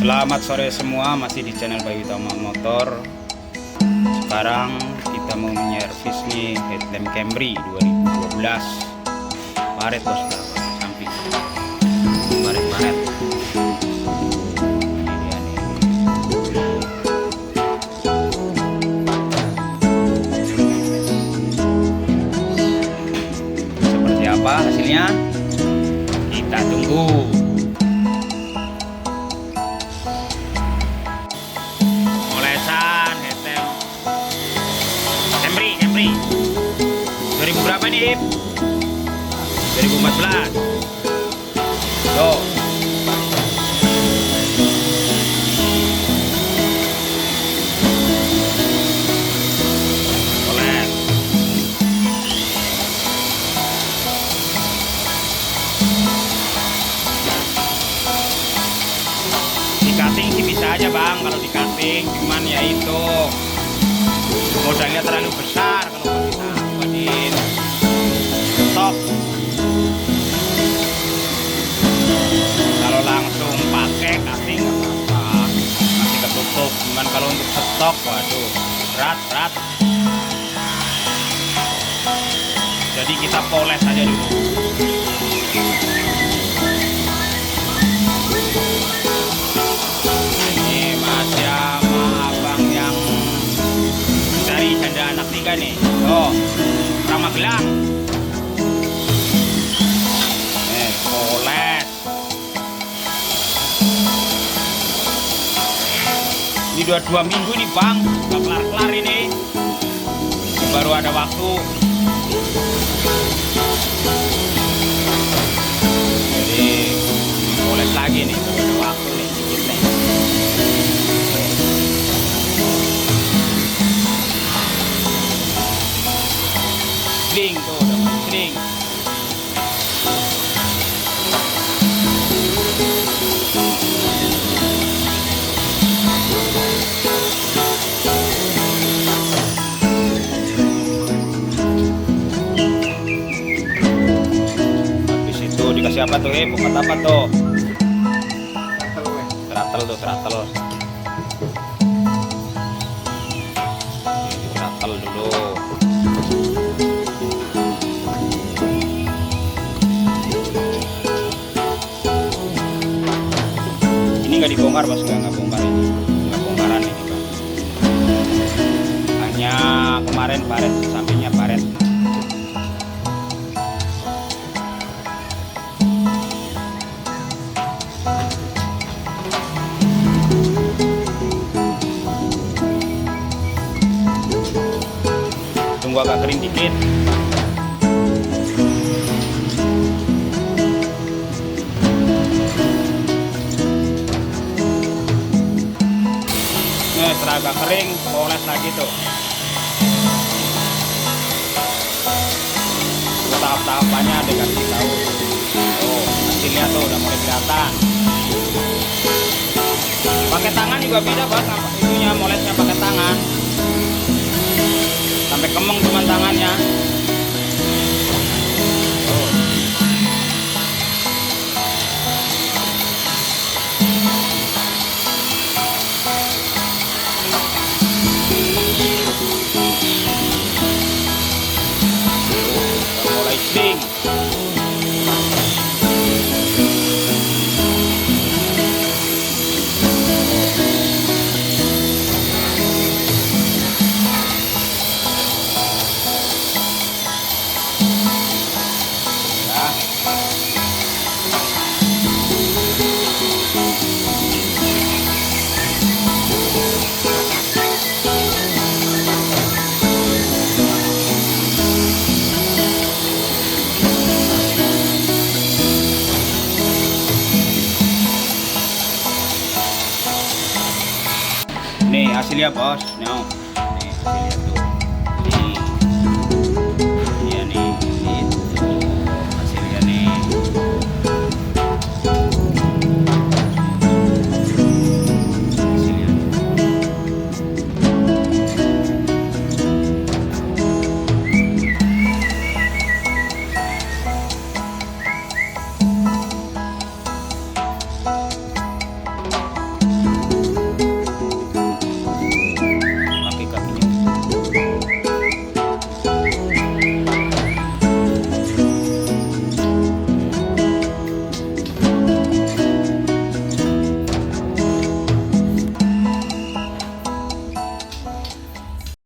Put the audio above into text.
Selamat sore semua, masih di channel Bayu Utama Motor. Sekarang kita mau menyervis nih headlamp Camry 2012. Baret bos, samping baret. Ini dia nih. Seperti apa hasilnya? Kita tunggu. Camry 2000 berapa nih, Ip? 2014. Tuh. Boleh. Di cutting sih bisa aja bang, kalau di cutting, cuman ya itu modalnya terlalu besar kalau kita buatin top. Kalau langsung pakai cutting nggak apa-apa, masih ketutup. Cuman kalau untuk stok, waduh, berat. Jadi kita poles aja dulu. Ini masih sama abang yang dari Janda Anak 3 nih. Oh, Ramagelang. Poles. Ini 2 minggu nih bang, nggak kelar-kelar ini. Baru ada waktu. Jadi poles lagi nih, baru ada waktu nih, dikit nih. Sling tuh, udah sling. Habis itu dikasih apa tuh, bukan apa tuh? Throttle. Ini throttle dulu. Ini nggak dibongkar bos, nggak bongkar ini, nggak bongkaran ini bang. Hanya kemarin baret, sampingnya baret. Tunggu agak kering dikit. Setelah agak kering, poles lagi tuh. Tahap-tahapannya dikasih tahu. Oh, hasilnya tuh udah mulai kelihatan. Pakai tangan juga beda bos, itunya molesnya pakai tangan. Sampai kemeng cuman tangannya. Mulai sling. Nih hasilnya bos, nih hasilnya tuh.